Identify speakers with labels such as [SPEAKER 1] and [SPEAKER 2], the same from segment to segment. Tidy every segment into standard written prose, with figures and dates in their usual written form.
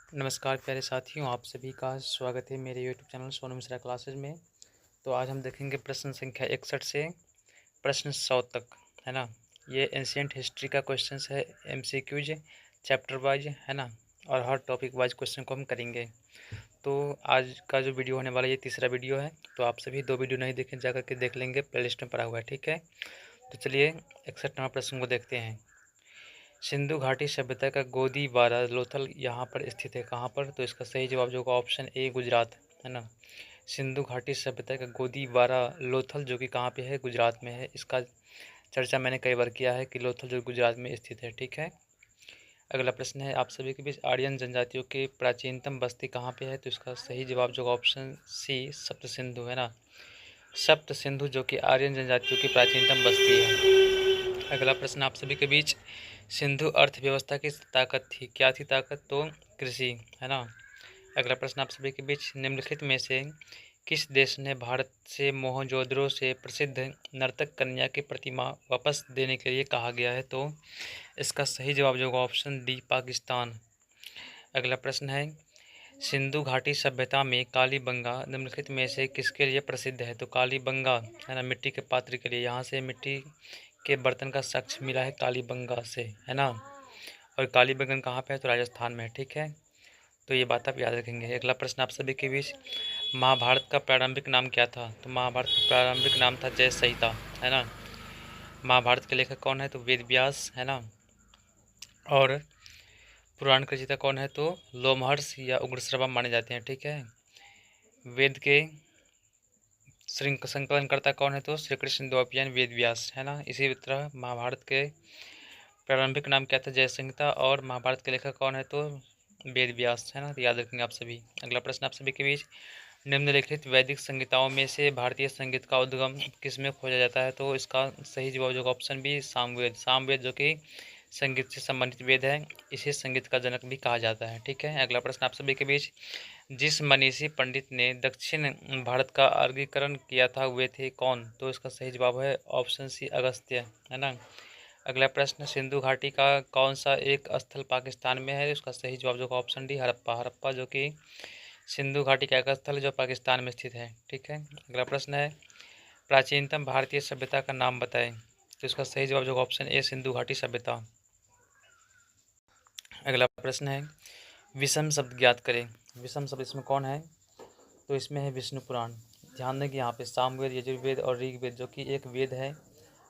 [SPEAKER 1] नमस्कार प्यारे साथियों, आप सभी का स्वागत है मेरे YouTube channel Sonu Mishra classes में। तो आज हम देखेंगे प्रश्न संख्या 61 से प्रश्न 100 तक, है ना। ये एंशिएंट हिस्ट्री का क्वेश्चन है, एमसीक्यूज चैप्टर वाइज, है ना। और हर टॉपिक वाइज क्वेश्चन को हम करेंगे। तो आज का जो वीडियो होने वाला है ये तीसरा वीडियो है। तो आप सभी 2 वीडियो नहीं देखें, जा करके देख लेंगे, प्ले लिस्ट में पड़ा हुआ है, ठीक है। तो चलिए 61वां प्रश्न को देखते हैं। सिंधु घाटी सभ्यता का गोदीबारा लोथल यहाँ पर स्थित है। कहाँ पर? तो इसका सही जवाब जो होगा ऑप्शन ए, गुजरात, है ना। सिंधु घाटी सभ्यता का गोदीबारा लोथल जो कि कहाँ पे है? गुजरात में है। इसका चर्चा मैंने कई बार किया है कि लोथल जो गुजरात में स्थित है, ठीक है। अगला प्रश्न है आप सभी के बीच, आर्यन जनजातियों की प्राचीनतम बस्ती कहाँ पे है? तो इसका सही जवाब जो ऑप्शन सी, सप्त सिंधु, है ना। सप्त सिंधु जो कि आर्यन जनजातियों की प्राचीनतम बस्ती है। अगला प्रश्न आप सभी के बीच, सिंधु अर्थव्यवस्था की ताकत थी, क्या थी ताकत? तो कृषि, है ना। अगला प्रश्न आप सभी के बीच, निम्नलिखित में से किस देश ने भारत से मोहनजोदड़ो से प्रसिद्ध नर्तक कन्या की प्रतिमा वापस देने के लिए कहा गया है? तो इसका सही जवाब जो होगा ऑप्शन डी, पाकिस्तान। अगला प्रश्न है, सिंधु घाटी सभ्यता में कालीबंगा निम्नलिखित में से किसके लिए प्रसिद्ध है? तो कालीबंगा, है ना, मिट्टी के पात्र के लिए। यहाँ से मिट्टी के बर्तन का साक्ष्य मिला है कालीबंगा से, है ना। और कालीबंगन कहाँ पे है? तो राजस्थान में, ठीक है। तो ये बात आप याद रखेंगे। अगला प्रश्न आप सभी के बीच, महाभारत का प्रारंभिक नाम क्या था? तो महाभारत का प्रारंभिक नाम था जय संहिता, है ना। महाभारत के लेखक कौन है? तो वेद व्यास, है ना। और पुराण का रचयिता कौन है? तो लोमहर्ष या उग्रश्रवा माने जाते हैं, ठीक है। वेद के संकलनकर्ता कौन है? तो श्री कृष्ण द्वैपायन वेद व्यास, है ना। इसी तरह महाभारत के प्रारंभिक नाम क्या था? जय संहिता। और महाभारत के लेखक कौन है? तो वेद व्यास, है ना। तो याद रखेंगे आप सभी। अगला प्रश्न आप सभी के बीच, निम्नलिखित वैदिक संहिताओं में से भारतीय संगीत का उद्गम किस में खोजा जाता है? तो इसका सही जवाब जो ऑप्शन बी, सामवेद। सामवेद जो कि संगीत से संबंधित वेद है, इसे संगीत का जनक भी कहा जाता है, ठीक है। अगला प्रश्न आप सभी के बीच, जिस मनीषी पंडित ने दक्षिण भारत का वर्गीकरण किया था वे थे कौन? तो इसका सही जवाब है ऑप्शन सी, अगस्त्य, है ना। अगला प्रश्न, सिंधु घाटी का कौन सा एक स्थल पाकिस्तान में है? इसका सही जवाब जो ऑप्शन डी, हड़प्पा। हड़प्पा जो कि सिंधु घाटी का एक स्थल है जो पाकिस्तान में स्थित है, ठीक है। अगला प्रश्न है, प्राचीनतम भारतीय सभ्यता का नाम बताएं। तो इसका सही जवाब जो ऑप्शन ए, सिंधु घाटी सभ्यता। अगला प्रश्न है, विषम शब्द ज्ञात करें। विषम शब्द इसमें कौन है? तो इसमें है विष्णु पुराण। ध्यान दें कि यहाँ पे सामवेद, यजुर्वेद और ऋग्वेद जो कि एक वेद है,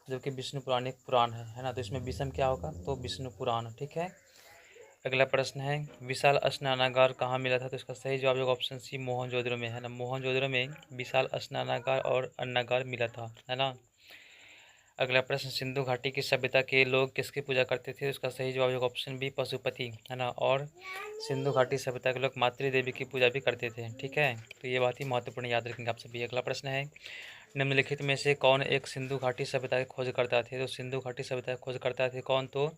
[SPEAKER 1] जबकि विष्णु पुराण एक पुराण है ना। तो इसमें विषम क्या होगा? तो विष्णु पुराण, ठीक है। अगला प्रश्न है, विशाल स्नानागार कहाँ मिला था? तो इसका सही जवाब होगा ऑप्शन सी, मोहनजोदड़ो में, है ना। मोहनजोदड़ो में विशाल स्नानागार और अन्नागार मिला था, है ना। अगला प्रश्न, सिंधु घाटी की सभ्यता के लोग किसकी पूजा करते थे? इसका सही जवाब होगा ऑप्शन बी, पशुपति, है ना। और सिंधु घाटी सभ्यता के लोग मातृ देवी की पूजा भी करते थे, ठीक है। तो ये बात ही महत्वपूर्ण याद रखेंगे आप सभी। अगला प्रश्न है, निम्नलिखित में से कौन एक सिंधु घाटी सभ्यता के खोजकर्ता थे? तो सिंधु घाटी सभ्यता के खोजकर्ता थे कौन? तो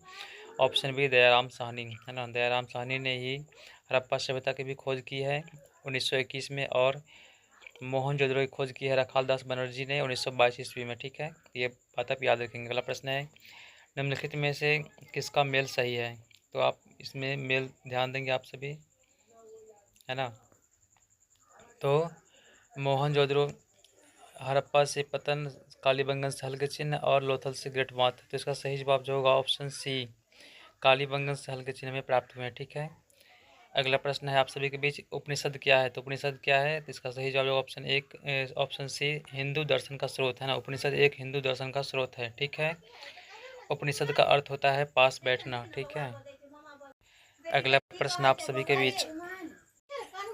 [SPEAKER 1] ऑप्शन बी, दयाराम साहनी, है ना। दयाराम साहनी ने ही हड़प्पा सभ्यता की भी खोज की है 1921 में, और मोहनजोदड़ो की खोज की है रखाल दास बनर्जी ने 1922 ईस्वी में, ठीक है। ये बात आप याद रखेंगे। अगला प्रश्न है, निम्नलिखित में से किसका मेल सही है? तो आप इसमें मेल ध्यान देंगे आप सभी, है ना। तो मोहनजोदड़ो, हड़प्पा से पतन, कालीबंगन से हल्के चिन्ह और लोथल से ग्रेट माथ। तो इसका सही जवाब जो होगा ऑप्शन सी, कालीबंगन से हल्के चिन्ह में प्राप्त हुए हैं, ठीक है। अगला प्रश्न है आप सभी के बीच, उपनिषद क्या है? तो उपनिषद क्या है? तो इसका सही जवाब होगा ऑप्शन एक, ऑप्शन सी, हिंदू दर्शन का स्रोत, है ना। उपनिषद एक हिंदू दर्शन का स्रोत है, ठीक है। उपनिषद का अर्थ होता है पास बैठना, ठीक है। अगला प्रश्न आप सभी के बीच,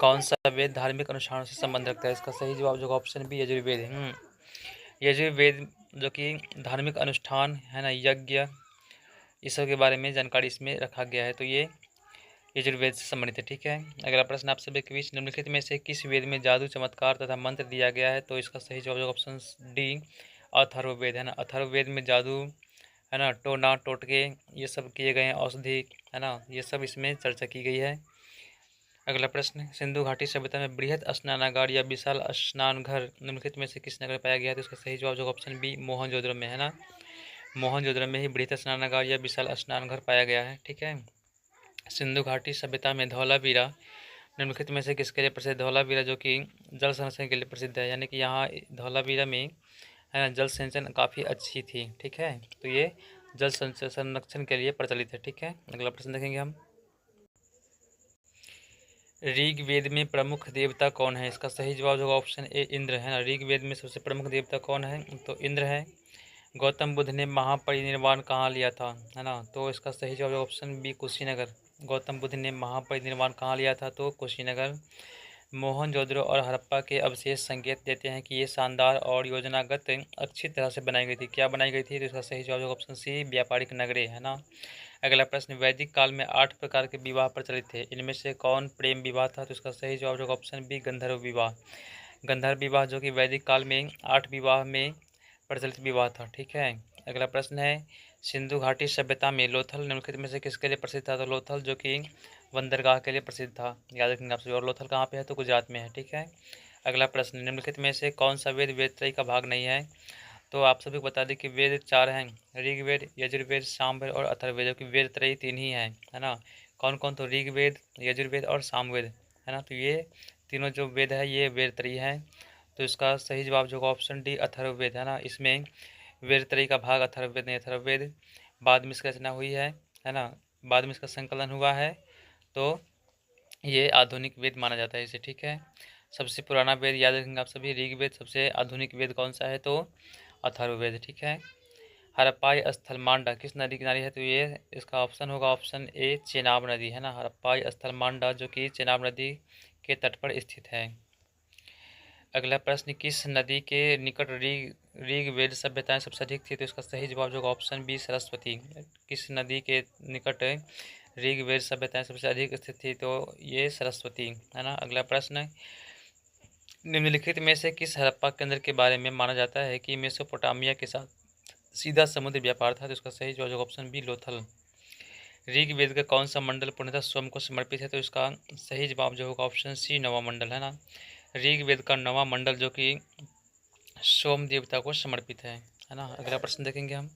[SPEAKER 1] कौन सा वेद धार्मिक अनुष्ठानों से संबंध रखता है? इसका सही जवाब जो ऑप्शन बी, यजुर्वेद। यजुर्वेद जो कि धार्मिक अनुष्ठान, है ना, यज्ञ, इस सब के बारे में जानकारी इसमें रखा गया है। तो ये यजुर्वेद से संबंधित है, ठीक है। अगला प्रश्न आप सभी के बीच, निम्नलिखित में से किस वेद में जादू, चमत्कार तथा मंत्र दिया गया है? तो इसका सही जवाब ऑप्शन डी, अथर्ववेद, है ना। अथर्ववेद में जादू, है ना, टोना टोटके, ये सब किए गए हैं, औषधि, है ना, ये सब इसमें चर्चा की गई है। अगला प्रश्न, सिंधु घाटी सभ्यता में बृहत स्नानागार या विशाल स्नान घर निम्नलिखित में से किस नगर में पाया गया है? तो इसका सही जवाब जो ऑप्शन बी, मोहनजोदड़ो में, है ना। मोहनजोदड़ो में ही बृहत स्नानागार या विशाल स्नान घर पाया गया है, ठीक है। सिंधु घाटी सभ्यता में धौलावीरा निम्नलिखित में से किसके लिए प्रसिद्ध? धौलावीरा जो कि जल संरक्षण के लिए प्रसिद्ध है, यानी कि यहाँ धौलावीरा में है ना जल संचयन काफ़ी अच्छी थी। ठीक है, तो ये जल संरक्षण के लिए प्रचलित है। ठीक है, अगला प्रश्न देखेंगे हम। ऋग्वेद में प्रमुख देवता कौन है? इसका सही जवाब होगा ऑप्शन ए इंद्र, है ना। ऋग्वेद में सबसे प्रमुख देवता कौन है? तो इंद्र है। गौतम बुद्ध ने महापरिनिर्वाण कहाँ लिया था? है ना, तो इसका सही जवाब ऑप्शन बी कुशीनगर। गौतम बुद्ध ने महापरिनिर्वाण कहाँ लिया था? तो कुशीनगर। मोहनजोदड़ो और हड़प्पा के अवशेष संकेत देते हैं कि ये शानदार और योजनागत अच्छी तरह से बनाई गई थी। क्या बनाई गई थी? तो इसका सही जवाब होगा ऑप्शन सी व्यापारिक नगरे, है ना। अगला प्रश्न, वैदिक काल में 8 प्रकार के विवाह प्रचलित थे, इनमें से कौन प्रेम विवाह था? तो इसका सही जवाब होगा ऑप्शन बी गंधर्व विवाह। गंधर्व विवाह जो कि वैदिक काल में 8 विवाह में प्रचलित विवाह था। ठीक है, अगला प्रश्न है, सिंधु घाटी सभ्यता में लोथल निम्नलिखित में से किसके लिए प्रसिद्ध था? तो लोथल जो कि बंदरगाह के लिए प्रसिद्ध था, याद रखेंगे आप सभी। और लोथल कहाँ पे है? तो गुजरात में है। ठीक है, अगला प्रश्न, निम्नलिखित में से कौन सा वेद वेदत्रयी का भाग नहीं है? तो आप सभी को बता दें कि वेद 4 हैं, ऋग्वेद, यजुर्वेद, सामवेद और अथर्ववेद, जो कि वेद त्रयी 3 ही हैं, है ना। कौन कौन? तो ऋग्वेद, यजुर्वेद और सामवेद, है ना। तो ये तीनों जो वेद है ये वेद त्रयी हैं। तो इसका सही जवाब जो होगा ऑप्शन डी अथर्ववेद, है ना। इसमें वेद त्रयी का भाग अथर्ववेद नहीं, अथर्ववेद बाद में इसकी रचना हुई है ना, बाद में इसका संकलन हुआ है, तो ये आधुनिक वेद माना जाता है इसे। ठीक है, सबसे पुराना वेद याद रखेंगे आप सभी ऋग्वेद, सबसे आधुनिक वेद कौन सा है? तो अथर्ववेद। ठीक है, हड़प्पाई स्थल मांडा किस नदी किनारे है? तो ये इसका ऑप्शन होगा ऑप्शन ए चेनाब नदी, है ना। हड़प्पाई स्थल मांडा जो कि चेनाब नदी के तट पर स्थित है। अगला प्रश्न, किस नदी के निकट ऋग्वेद सभ्यताएं सबसे अधिक थी? तो इसका सही जवाब होगा ऑप्शन बी सरस्वती। किस नदी के निकट ऋग्वेद सभ्यताएं सबसे अधिक स्थित थी? तो ये सरस्वती, है ना। अगला प्रश्न, निम्नलिखित में से किस हड़प्पा केंद्र के बारे में माना जाता है कि मेसोपोटामिया के साथ सीधा समुद्र व्यापार था? तो इसका सही जवाब होगा ऑप्शन बी लोथल। ऋग्वेद का कौन सा मंडल पूर्णतः सोम को समर्पित है? तो इसका सही जवाब जो होगा ऑप्शन सी नवा मंडल, है ना। ऋग्वेद का नवा मंडल जो कि सोम देवता को समर्पित है ना। अगला प्रश्न देखेंगे हम।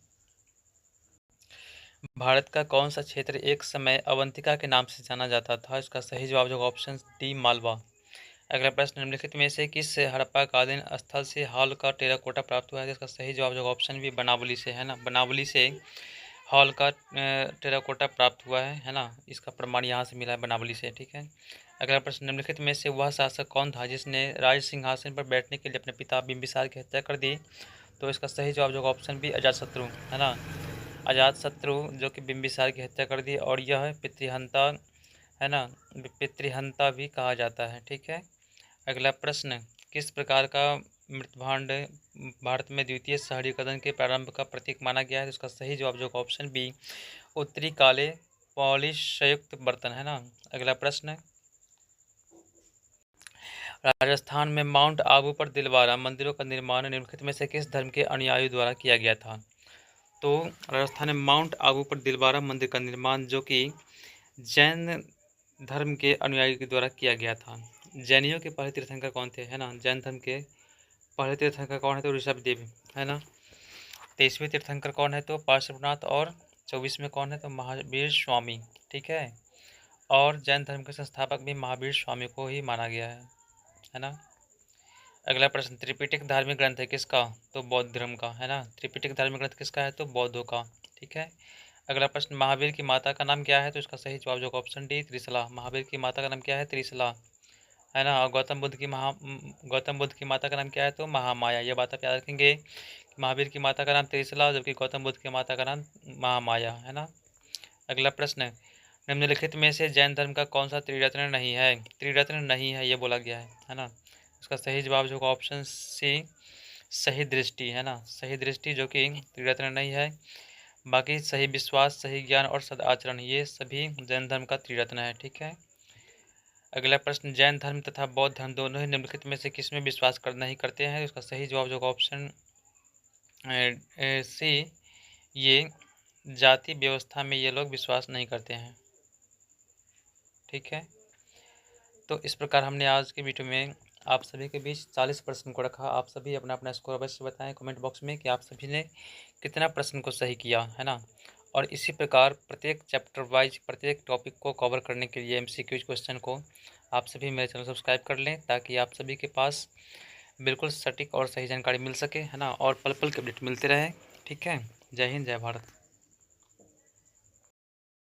[SPEAKER 1] भारत का कौन सा क्षेत्र एक समय अवंतिका के नाम से जाना जाता था? इसका सही जवाब जो होगा ऑप्शन डी मालवा। अगला प्रश्न, निम्नलिखित में से किस हड़प्पा कालीन स्थल से हॉल का टेराकोटा प्राप्त हुआ है? इसका सही जवाब जो होगा ऑप्शन बी बनावली से, है ना। बनावली से हॉल का टेराकोटा प्राप्त हुआ है ना। इसका प्रमाण यहाँ से मिला है बनावली से। ठीक है, अगला प्रश्न, निम्नलिखित में से वह शासक कौन था जिसने राज सिंहासन पर बैठने के लिए अपने पिता बिंबिसार की हत्या कर दी? तो इसका सही जवाब जो होगा ऑप्शन बी अजातशत्रु, है ना। अजातशत्रु जो कि बिंबिसार की हत्या कर दी, और यह पितृहंता, है ना, पितृहंता भी कहा जाता है। ठीक है, अगला प्रश्न, किस प्रकार का मृतभांड भारत में द्वितीय शहरीकरण के प्रारंभ का प्रतीक माना गया है? तो इसका सही जवाब जो होगा ऑप्शन बी उत्तरी काले पॉलिश संयुक्त बर्तन, है ना। अगला प्रश्न, राजस्थान में माउंट आबू पर दिलवारा मंदिरों का निर्माण निम्नलिखित में से किस धर्म के अनुयायियों द्वारा किया गया था? तो राजस्थान में माउंट आबू पर दिलवारा मंदिर का निर्माण जो कि जैन धर्म के अनुयायी के द्वारा किया गया था। जैनियों के पहले तीर्थंकर कौन थे? है ना, जैन धर्म के पहले तीर्थंकर कौन है? तो ऋषभदेव, है ना। 23वें तीर्थंकर कौन है? तो पार्श्वनाथ। और 24वें कौन है? तो महावीर स्वामी। ठीक है, और जैन धर्म के संस्थापक भी महावीर स्वामी को ही माना गया है ना। अगला प्रश्न, त्रिपिटक धार्मिक ग्रंथ है किसका? तो बौद्ध धर्म का, है ना। त्रिपिटक धार्मिक ग्रंथ किसका है? तो बौद्धों का। ठीक है, अगला प्रश्न, महावीर की माता का नाम क्या है? तो इसका सही जवाब जो ऑप्शन डी त्रिशला। महावीर की माता का नाम क्या है? त्रिशला, है ना। और गौतम बुद्ध की माता का नाम क्या है? तो महामाया। ये बात आप याद रखेंगे, महावीर की माता का नाम त्रिशला जबकि गौतम बुद्ध की माता का नाम महामाया, है ना। अगला प्रश्न, निम्नलिखित में से जैन धर्म का कौन सा त्रिरत्न नहीं है? त्रिरत्न नहीं है ये बोला गया है ना। इसका सही जवाब जो होगा ऑप्शन सी सही दृष्टि, है ना। सही दृष्टि जो कि त्रिरत्न नहीं है, बाकी सही विश्वास, सही ज्ञान और सदाचरण ये सभी जैन धर्म का त्रिरत्न है। ठीक है, अगला प्रश्न, जैन धर्म तथा बौद्ध धर्म दोनों ही निम्नलिखित में से किसमें विश्वास कर नहीं करते हैं? इसका सही जवाब जो होगा ऑप्शन सी ये जाति व्यवस्था में ये लोग विश्वास नहीं करते हैं। ठीक है, तो इस प्रकार हमने आज के वीडियो में आप सभी के बीच 40 प्रश्न को रखा। आप सभी अपना अपना स्कोर अवश्य बताएं कमेंट बॉक्स में कि आप सभी ने कितना प्रश्न को सही किया, है ना। और इसी प्रकार प्रत्येक चैप्टर वाइज प्रत्येक टॉपिक को कवर करने के लिए MCQ क्वेश्चन को आप सभी मेरे चैनल सब्सक्राइब कर लें, ताकि आप सभी के पास बिल्कुल सटीक और सही जानकारी मिल सके, है ना, और पल पल के अपडेट मिलते रहे। ठीक है, जय हिंद, जय भारत।